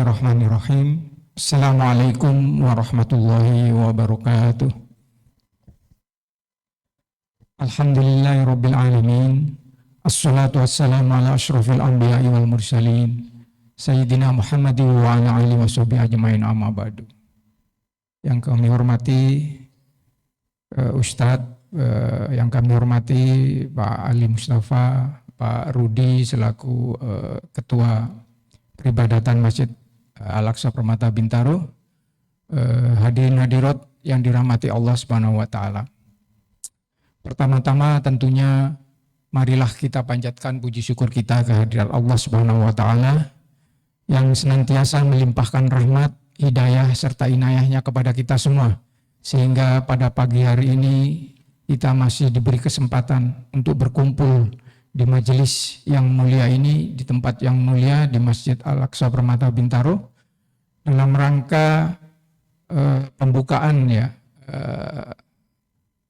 Bismillahirrahmanirrahim. Assalamualaikum warahmatullahi wabarakatuh. Alhamdulillahirabbil alamin. Assalatu wassalamu ala asyrafil anbiya'i wal mursalin. Sayyidina Muhammadin wa ala alihi washabihi ajmain, amma ba'du. Yang kami hormati Ustadz, yang kami hormati Pak Ali Mustafa, Pak Rudi selaku Ketua Peribadatan Masjid Al-Aqsa Permata Bintaro, hadirin hadirat yang dirahmati Allah Subhanahu wa taala. Pertama-tama tentunya marilah kita panjatkan puji syukur kita kehadirat Allah Subhanahu wa taala yang senantiasa melimpahkan rahmat, hidayah serta inayahnya kepada kita semua, sehingga pada pagi hari ini kita masih diberi kesempatan untuk berkumpul di majelis yang mulia ini, di tempat yang mulia di Masjid Al-Aqsa Permata Bintaro, dalam rangka pembukaan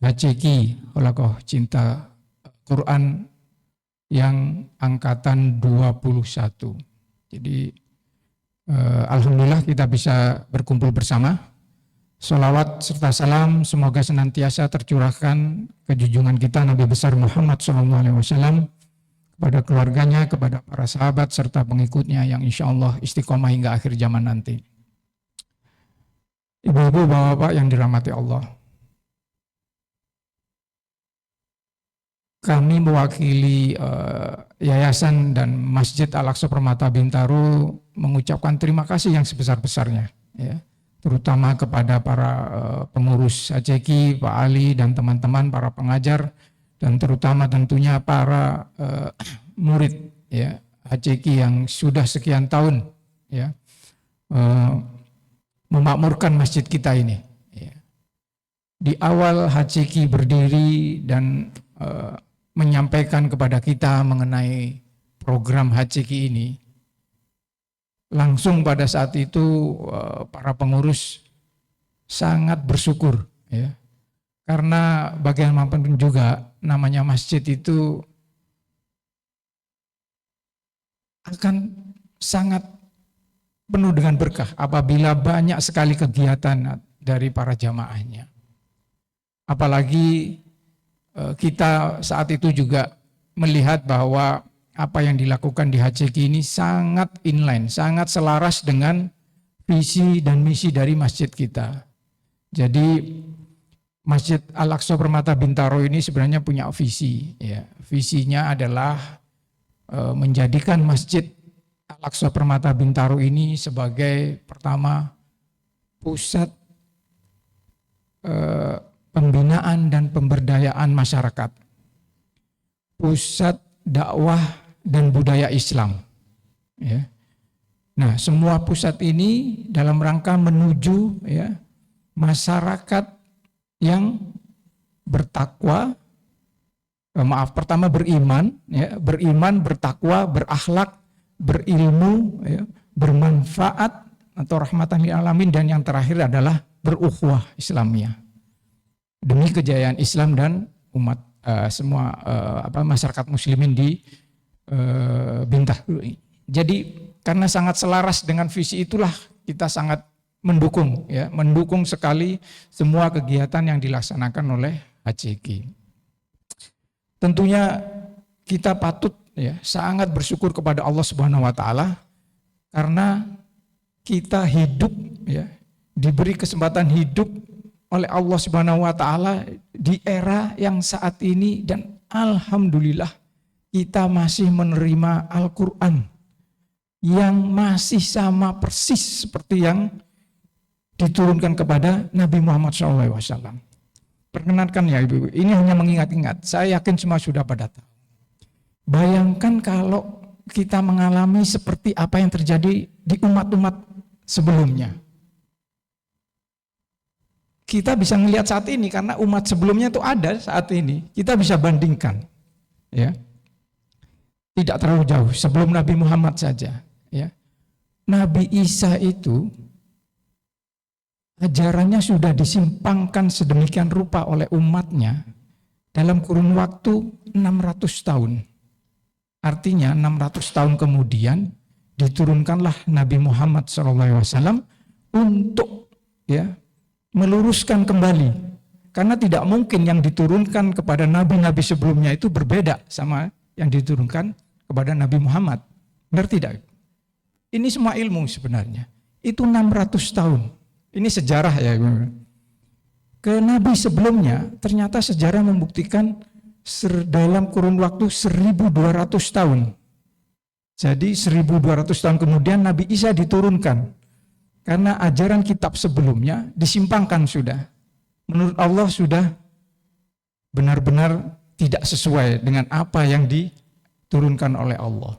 HCQ Halaqah Cinta Quran yang angkatan 21. Jadi alhamdulillah kita bisa berkumpul bersama. Sholawat serta salam semoga senantiasa tercurahkan ke junjungan kita Nabi besar Muhammad SAW, kepada keluarganya, kepada para sahabat serta pengikutnya yang insya Allah istiqomah hingga akhir zaman nanti. Ibu-ibu, bapak-bapak yang dirahmati Allah, kami mewakili Yayasan dan Masjid Al-Aqsa Permata Bintaro mengucapkan terima kasih yang sebesar-besarnya, terutama kepada para pengurus HCQ, Pak Ali dan teman-teman para pengajar, dan terutama tentunya para murid HCQ yang sudah sekian tahun memakmurkan masjid kita ini. Di awal HCQ berdiri dan menyampaikan kepada kita mengenai program HCQ ini, langsung pada saat itu para pengurus sangat bersyukur, karena bagaimanapun juga namanya masjid itu akan sangat penuh dengan berkah apabila banyak sekali kegiatan dari para jamaahnya. Apalagi kita saat itu juga melihat bahwa apa yang dilakukan di HCQ ini sangat inline, sangat selaras dengan visi dan misi dari masjid kita. Jadi Masjid Al-Aqsa Permata Bintaro ini sebenarnya punya visi. Visinya adalah menjadikan Masjid Al-Aqsa Permata Bintaro ini sebagai pertama pusat pembinaan dan pemberdayaan masyarakat, pusat dakwah dan budaya Islam. Nah, semua pusat ini dalam rangka menuju masyarakat yang bertakwa, pertama beriman, beriman, bertakwa, berakhlak, berilmu, bermanfaat atau rahmatan lil alamin, dan yang terakhir adalah berukhuwah Islamiyah demi kejayaan Islam dan umat semua masyarakat muslimin di Bintaro. Jadi karena sangat selaras dengan visi itulah kita sangat mendukung, mendukung sekali semua kegiatan yang dilaksanakan oleh HCQ. Tentunya kita patut sangat bersyukur kepada Allah Subhanahu wa taala karena kita hidup, diberi kesempatan hidup oleh Allah Subhanahu wa taala di era yang saat ini, dan alhamdulillah kita masih menerima Al-Qur'an yang masih sama persis seperti yang diturunkan kepada Nabi Muhammad SAW. Perkenankan ya Ibu, ini hanya mengingat-ingat, saya yakin semua sudah pada tahu. Bayangkan kalau kita mengalami seperti apa yang terjadi di umat-umat sebelumnya. Kita bisa melihat saat ini karena umat sebelumnya itu ada saat ini. Kita bisa bandingkan. Tidak terlalu jauh sebelum Nabi Muhammad saja. Nabi Isa itu ajarannya sudah disimpangkan sedemikian rupa oleh umatnya dalam kurun waktu 600 tahun. Artinya 600 tahun kemudian diturunkanlah Nabi Muhammad SAW untuk meluruskan kembali. Karena tidak mungkin yang diturunkan kepada nabi-nabi sebelumnya itu berbeda sama yang diturunkan kepada Nabi Muhammad. Benar tidak? Ini semua ilmu sebenarnya. Itu 600 tahun. Ini sejarah ya. Ke nabi sebelumnya ternyata sejarah membuktikan dalam kurun waktu 1200 tahun. Jadi 1200 tahun kemudian Nabi Isa diturunkan. Karena ajaran kitab sebelumnya disimpangkan sudah. Menurut Allah sudah benar-benar tidak sesuai dengan apa yang diturunkan oleh Allah.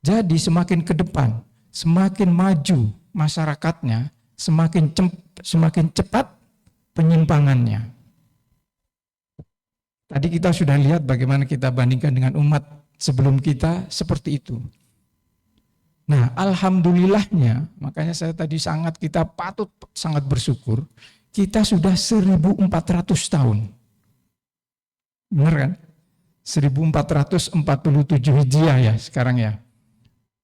Jadi semakin ke depan, semakin maju masyarakatnya, semakin cepat penyimpangannya. Tadi kita sudah lihat bagaimana kita bandingkan dengan umat sebelum kita seperti itu. Nah, alhamdulillahnya, makanya saya tadi kita patut sangat bersyukur, kita sudah 1400 tahun. Benar kan? 1447 Hijriah ya sekarang ya.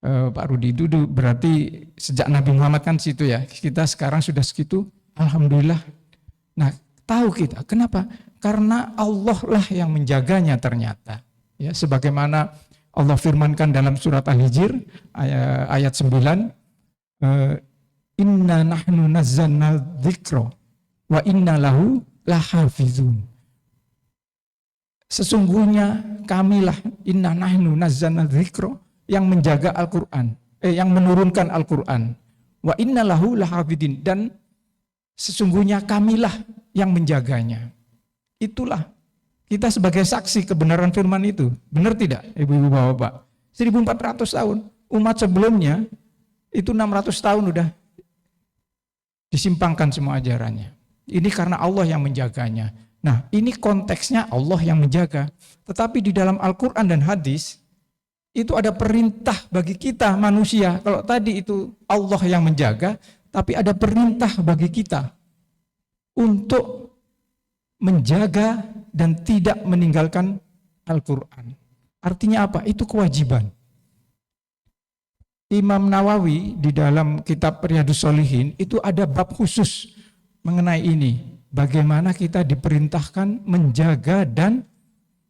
Pak Rudi itu berarti sejak Nabi Muhammad kan situ ya. Kita sekarang sudah segitu, alhamdulillah. Nah, tahu kita kenapa? Karena Allah lah yang menjaganya ternyata. Ya, sebagaimana Allah firmankan dalam surat Al-Hijr ayat 9, inna nahnu nazzalna dzikra wa inna lahu lahafizun. Sesungguhnya kamilah inna nahnu nazzalna dzikra yang menjaga Al-Qur'an, yang menurunkan Al-Qur'an. Wa inna lahu lahafizin, dan sesungguhnya kamilah yang menjaganya. Itulah kita sebagai saksi kebenaran firman itu. Benar tidak, Ibu-ibu Bapak? 1400 tahun. Umat sebelumnya itu 600 tahun udah disimpangkan semua ajarannya. Ini karena Allah yang menjaganya. Nah, ini konteksnya Allah yang menjaga. Tetapi di dalam Al-Quran dan hadis, itu ada perintah bagi kita manusia. Kalau tadi itu Allah yang menjaga, tapi ada perintah bagi kita untuk menjaga dan tidak meninggalkan Al-Quran. Artinya apa? Itu kewajiban. Imam Nawawi di dalam kitab Riyadhus Shalihin itu ada bab khusus mengenai ini. Bagaimana kita diperintahkan menjaga dan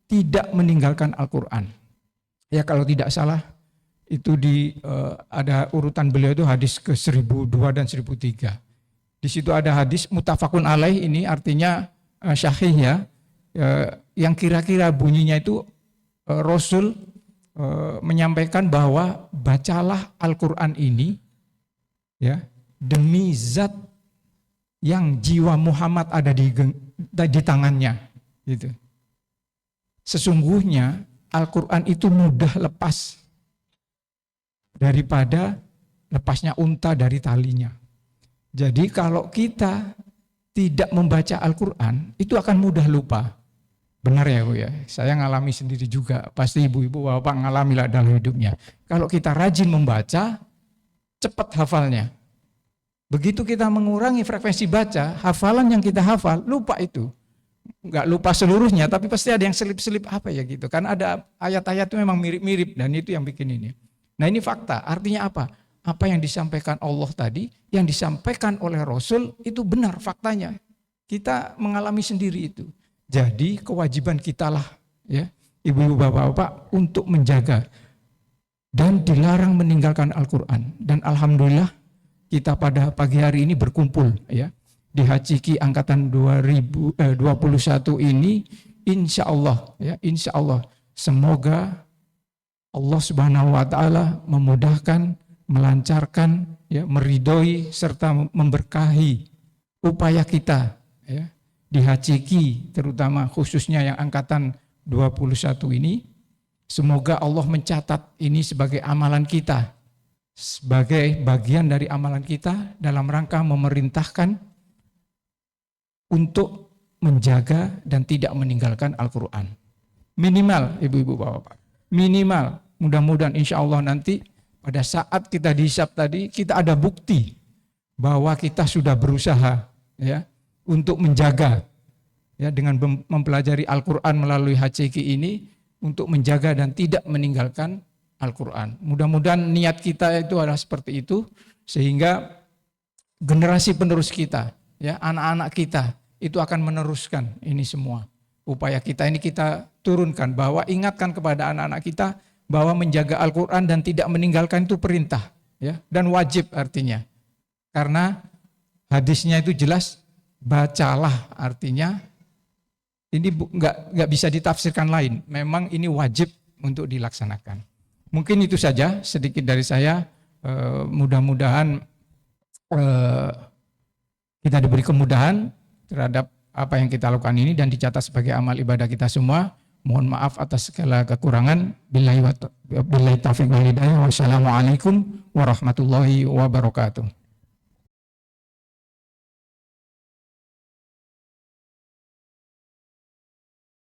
tidak meninggalkan Al-Quran. Ya kalau tidak salah itu ada urutan beliau itu hadis ke 1002 dan 1003. Di situ ada hadis muttafaqun alaih, ini artinya syahih ya, yang kira-kira bunyinya itu Rasul menyampaikan bahwa bacalah Al-Quran ini ya demi zat yang jiwa Muhammad ada di tangannya gitu. Sesungguhnya Al-Quran itu mudah lepas daripada lepasnya unta dari talinya. Jadi kalau kita tidak membaca Al-Quran, itu akan mudah lupa. Benar ya Bu ya? Saya ngalami sendiri juga. Pasti ibu-ibu bapak ngalami lah dalam hidupnya. Kalau kita rajin membaca, cepat hafalnya. Begitu kita mengurangi frekuensi baca, hafalan yang kita hafal, lupa itu. Enggak lupa seluruhnya, tapi pasti ada yang selip-selip apa ya gitu. Karena ada ayat-ayat itu memang mirip-mirip dan itu yang bikin ini. Nah ini fakta, artinya apa? Apa yang disampaikan Allah tadi, yang disampaikan oleh Rasul itu benar faktanya. Kita mengalami sendiri itu. Jadi kewajiban kita lah ya, ibu-ibu bapak-bapak untuk menjaga dan dilarang meninggalkan Al-Quran. Dan alhamdulillah kita pada pagi hari ini berkumpul ya. Di Haciki angkatan 2021 ini insya Allah ya, insya Allah semoga Allah Subhanahu wa taala memudahkan, melancarkan ya, meridhoi serta memberkahi upaya kita ya di Haciki, terutama khususnya yang angkatan 21 ini. Semoga Allah mencatat ini sebagai amalan kita, sebagai bagian dari amalan kita dalam rangka memerintahkan untuk menjaga dan tidak meninggalkan Al-Quran. Minimal, ibu-ibu bapak-bapak. Minimal, mudah-mudahan insya Allah nanti pada saat kita dihisab tadi, kita ada bukti bahwa kita sudah berusaha ya untuk menjaga ya dengan mempelajari Al-Quran melalui HCQ ini, untuk menjaga dan tidak meninggalkan Al-Quran. Mudah-mudahan niat kita itu adalah seperti itu, sehingga generasi penerus kita, ya, anak-anak kita itu akan meneruskan ini semua. Upaya kita ini kita turunkan, bahwa ingatkan kepada anak-anak kita bahwa menjaga Al-Quran dan tidak meninggalkan itu perintah, ya, dan wajib artinya. Karena hadisnya itu jelas, bacalah, artinya ini nggak bisa ditafsirkan lain. Memang ini wajib untuk dilaksanakan. Mungkin itu saja sedikit dari saya. Mudah-mudahan kita diberi kemudahan terhadap apa yang kita lakukan ini dan dicatat sebagai amal ibadah kita semua. Mohon maaf atas segala kekurangan. Billahi taufiq wal hidayah. Wassalamualaikum warahmatullahi wabarakatuh.